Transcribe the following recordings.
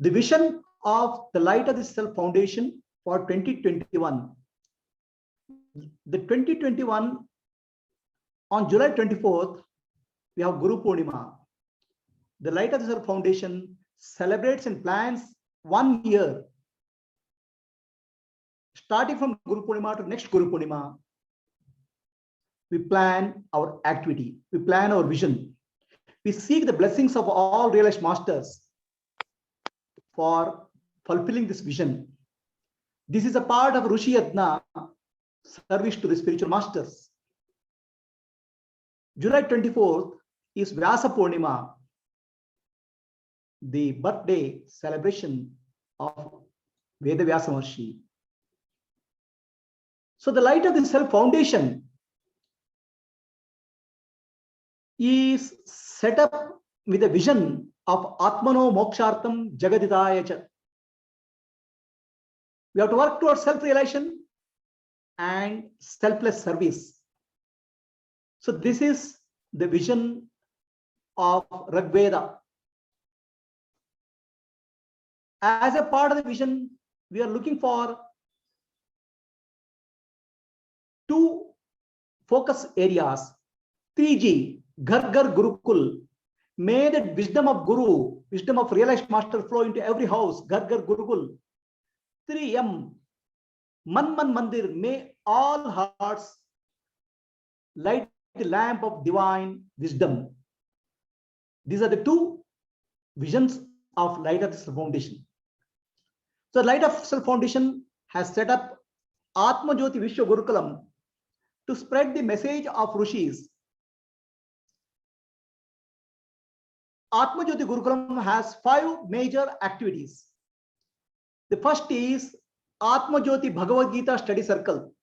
The vision of the Light of the Self Foundation for 2021. The 2021, on July 24th, we have Guru Purnima. The Light of the Self Foundation celebrates and plans 1 year, starting from Guru Purnima to next Guru Purnima. We plan our activity, we plan our vision. We seek the blessings of all realized masters for fulfilling this vision. This is a part of Rishi Yajna, service to the spiritual masters. July 24th is Vyasa Purnima, the birthday celebration of Veda Vyasa Maharshi. So the Light of the Self Foundation is set up with a vision of Atmano Mokshartam Jagaditaya Cha. We have to work towards self-realization and selfless service. So this is the vision of Rigveda. As a part of the vision, we are looking for 2 focus areas. 3G, Ghar Ghar Gurukul. May the wisdom of Guru, wisdom of realized master flow into every house. Ghar Ghar Gurukul. 3M, Man Man Mandir. May all hearts light the lamp of divine wisdom. These are the 2 visions of Light of the Self Foundation. So Light of Self Foundation has set up Atma Jyoti Vishwa Gurukulam to spread the message of Rishis. Atma Jyoti Gurukulam has 5 major activities. The first is Atma Jyoti Bhagavad Gita Study Circle.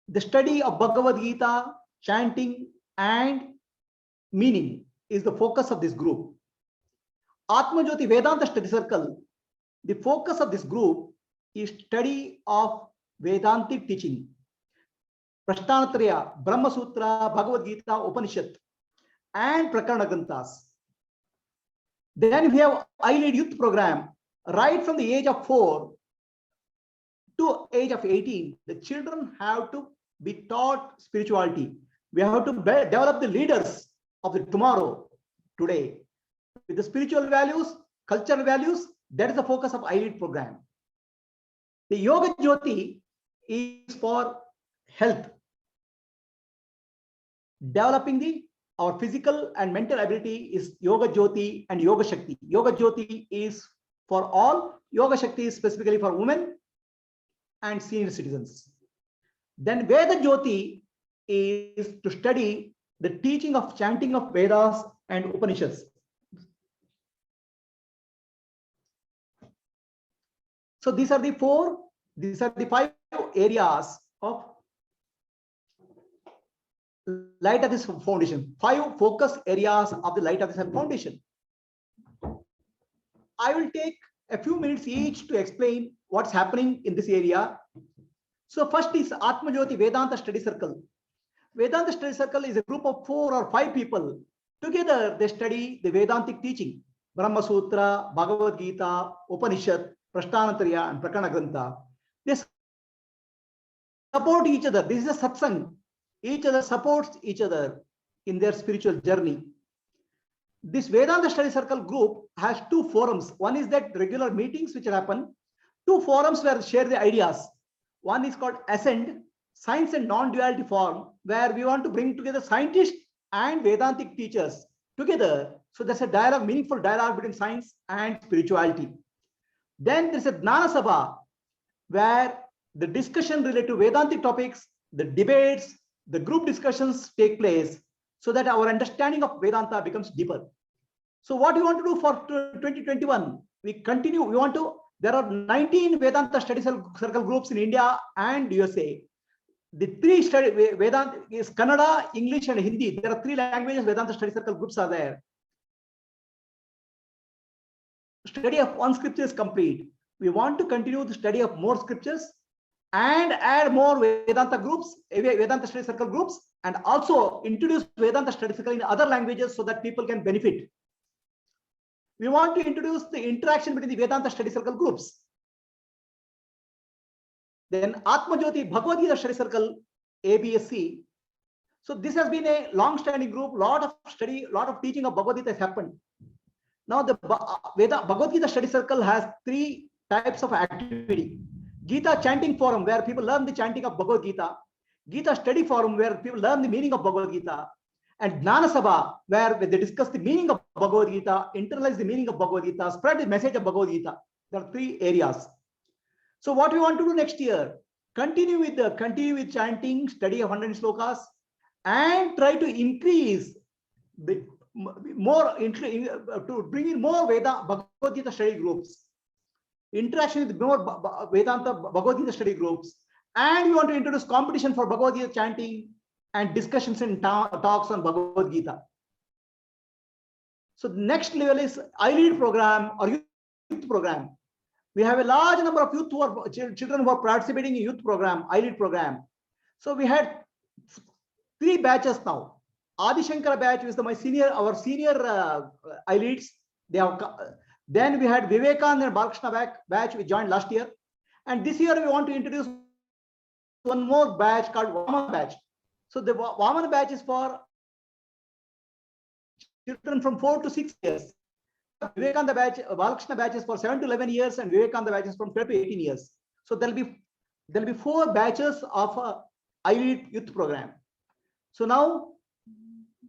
The study of Bhagavad Gita, chanting and meaning is the focus of this group. Atma Jyoti Vedanta Study Circle, the focus of this group is study of Vedantic teaching. Prasthanatraya, Brahma Sutra, Bhagavad Gita, Upanishad, and Prakarana Granthas. Then we have I-Lead Youth Program. Right from the age of 4 to age of 18, the children have to be taught spirituality. We have to develop the leaders of the tomorrow, today. With the spiritual values, cultural values, that is the focus of I-Lead program. The Yoga Jyoti is for health. Developing our physical and mental ability is Yoga Jyoti and Yoga Shakti. Yoga Jyoti is for all. Yoga Shakti is specifically for women and senior citizens. Then Veda Jyoti is to study the teaching of chanting of Vedas and Upanishads. So these are the 5 areas of Light of the Self Foundation. 5 focus areas of the Light of the Self Foundation. I will take a few minutes each to explain what's happening in this area. So first is Atma Jyoti Vedanta Study Circle. Vedanta Study Circle is a group of 4 or 5 people. Together they study the Vedantic teaching. Brahma Sutra, Bhagavad Gita, Upanishad, Prasthanatraya, and Prakarana Grantha. They support each other. This is a satsang. Each other supports each other in their spiritual journey. This Vedanta Study Circle group has 2 forums. One is that regular meetings which happen. 2 forums where they share the ideas. One is called Ascend, Science and Non-Duality Forum, where we want to bring together scientists and Vedantic teachers together. So there's a dialogue, meaningful dialogue between science and spirituality. Then there's a Gnana Sabha, where the discussion related to Vedantic topics, the debates, the group discussions take place so that our understanding of Vedanta becomes deeper. So what we want to do for 2021, there are 19 Vedanta study circle groups in India and USA. The 3 study Vedanta is Kannada, English, and Hindi. There are 3 languages Vedanta study circle groups are there. Study of 1 scripture is complete. We want to continue the study of more scriptures and add more Vedanta groups, Vedanta study circle groups, and also introduce Vedanta study circle in other languages so that people can benefit. we want to introduce the interaction between the Vedanta study circle groups. Then Atma Jyoti Bhagavad Gita study circle, ABSC. So this has been a long-standing group, lot of study, lot of teaching of Bhagavad Gita has happened. Now the Bhagavad Gita study circle has 3 types of activity. Gita chanting forum, where people learn the chanting of Bhagavad Gita. Gita study forum, where people learn the meaning of Bhagavad Gita. And Jnana Sabha, where they discuss the meaning of Bhagavad Gita, internalize the meaning of Bhagavad Gita, spread the message of Bhagavad Gita. There are 3 areas. So what we want to do next year, continue with chanting, study of 100 slokas, and try to increase the more to bring in more Bhagavad Gita study groups, interaction with more Vedanta Bhagavad Gita study groups, and we want to introduce competition for Bhagavad Gita chanting and discussions and talks on Bhagavad Gita. So the next level is iLead program or youth program. We have a large number of youth who are children who are participating in youth program, iLead program. So we had 3 batches now. Adi Shankara batch is our senior iLeads. Then we had Vivekananda and Balakrishna batch we joined last year. And this year we want to introduce one more batch called Vamana batch. So the Vamana batch is for children from 4 to 6 years. Vivekananda batch, Balakrishna batch is for 7 to 11 years, and Vivekananda batch is from 12 to 18 years. So there'll be 4 batches of iLead youth program. So now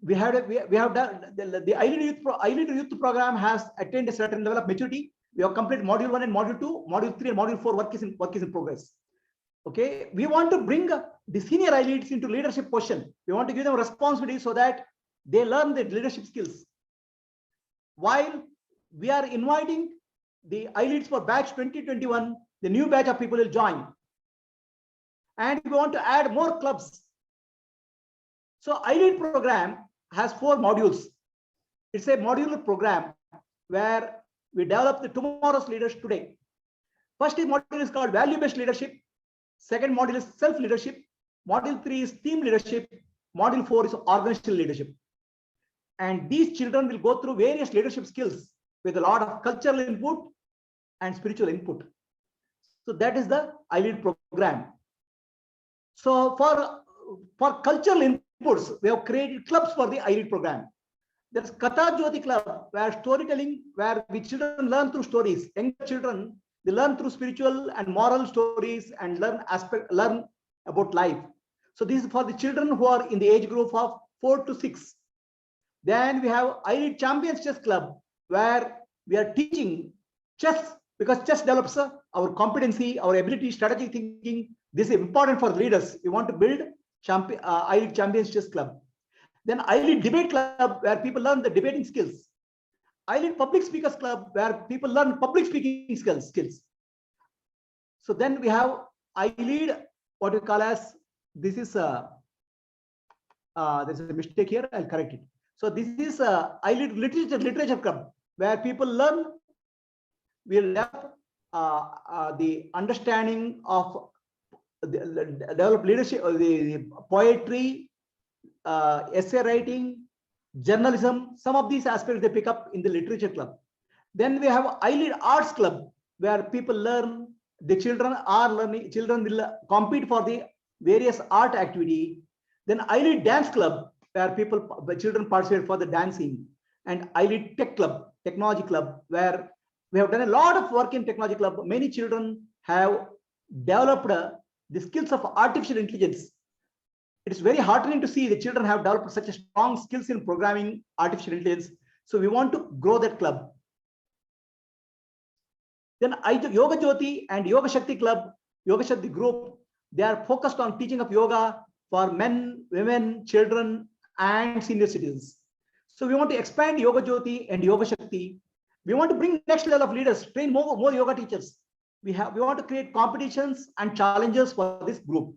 we have done the iLead youth program has attained a certain level of maturity. We have completed module 1 and module 2, module 3 and module 4 work is in progress. Okay, we want to bring the senior iLeads into leadership position. We want to give them responsibility so that they learn the leadership skills. While we are inviting the iLeads for batch 2021, the new batch of people will join. And we want to add more clubs. So iLead program has 4 modules. It's a modular program where we develop the tomorrow's leaders today. First module is called value-based leadership. Second module is self-leadership. Module 3 is team leadership. Module 4 is organizational leadership. And these children will go through various leadership skills with a lot of cultural input and spiritual input. So that is the iLead program. So for cultural inputs, we have created clubs for the iLead program. There's Katha Jyoti Club, where storytelling, where we children learn through stories. Young children, they learn through spiritual and moral stories and learn about life. So this is for the children who are in the age group of 4 to 6. Then we have iLead Champions Chess Club, where we are teaching chess, because chess develops our competency, our ability, strategic thinking. This is important for leaders. We want to build iLead Champions Chess Club. Then iLead Debate Club, where people learn the debating skills. iLead Public Speakers Club, where people learn public speaking skills. So then we have iLead, what we call as, this is there's a mistake here, I'll correct it. So this is iLead Literature Club, where people learn, will have the understanding of develop leadership, the poetry, essay writing, journalism. Some of these aspects they pick up in the literature club. Then we have iLead Arts Club, where people learn, the children are learning, children will compete for the various art activity. Then iLead Dance Club, where children participate for the dancing. And iLead Tech Club, Technology Club, where we have done a lot of work in Technology Club. Many children have developed the skills of artificial intelligence. It is very heartening to see the children have developed such a strong skills in programming artificial intelligence. So we want to grow that club. Then Yoga Jyoti and Yoga Shakti Club, Yoga Shakti group, they are focused on teaching of yoga for men, women, children, and senior citizens. So we want to expand Yoga Jyoti and Yoga Shakti. We want to bring next level of leaders, train more yoga teachers. We want to create competitions and challenges for this group.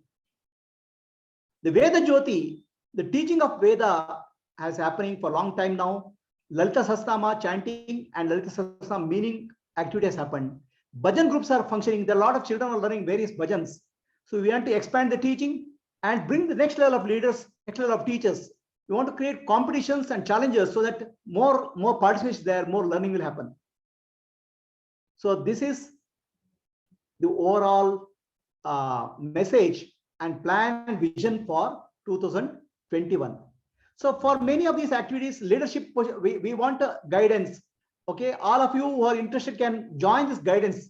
The Veda Jyoti, the teaching of Veda has happening for a long time now. Lalita Sahasranama chanting and Lalita Sahasranama meaning activity has happened. Bhajan groups are functioning. There are a lot of children are learning various bhajans. So we want to expand the teaching and bring the next level of leaders, next level of teachers We want to create competitions and challenges so that more participation there, more learning will happen. So this is the overall message and plan and vision for 2021. So for many of these activities, leadership, we want guidance. Okay, all of you who are interested can join this guidance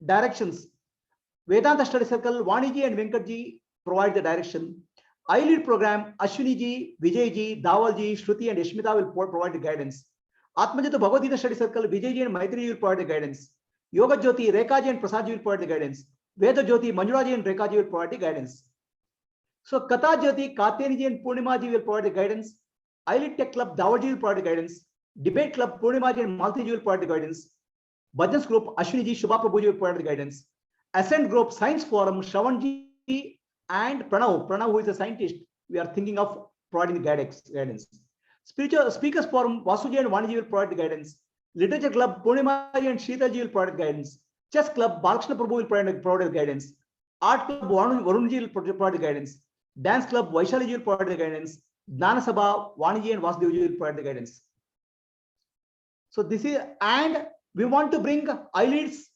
directions. Vedanta Study Circle, Vaniji and Venkatji provide the direction. iLead program, Ashwini ji, Vijay ji, Dawal ji, Shruti and Yashmita will provide the guidance. Atmajita Bhagavad Gita Study Circle, Vijay ji and Maitri will provide the guidance. Yoga Jyoti, Rekha ji and Prasad ji will provide the guidance. Veda Jyoti, Manjula ji and Rekha ji will provide the guidance. So Katha Jyoti, Katyani ji and Purnima ji will provide the guidance. iLead Tech Club, Dawal ji will provide the guidance. Debate Club, Purnima ji and Malti ji will provide the guidance. Bhajans Group, Ashwini ji, Shubha Prabhu ji will provide the guidance. Ascent Group, Science Forum, Shravan ji and Pranav, who is a scientist, we are thinking of providing the guidance. Spiritual Speakers Forum, Vasuji and Vaniji will provide the guidance. Literature Club, Purnima ji and Sheetal ji will provide the guidance. Chess Club, Balkrishna Prabhu will provide the guidance. Art Club, Varun ji will provide the guidance. Dance Club, Vaishali ji will provide the guidance. Dana Sabha, Vaniji and Vasudev ji will provide the guidance. So this is, and we want to bring iLeads,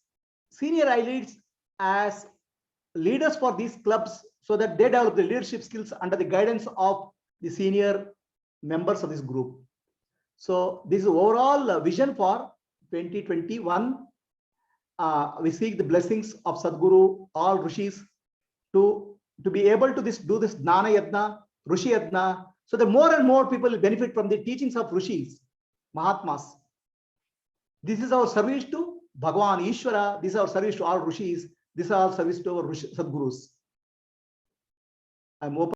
senior iLeads as leaders for these clubs so that they develop the leadership skills under the guidance of the senior members of this group. So this is overall vision for 2021. We seek the blessings of Sadguru, all Rishis, to be able to do this Jnana Yajna, Rishi Yajna, so that more and more people will benefit from the teachings of Rishis, Mahatmas. This is our service to Bhagavan Ishvara. This is our service to all Rishis. This is our service to our Sadgurus. I'm open.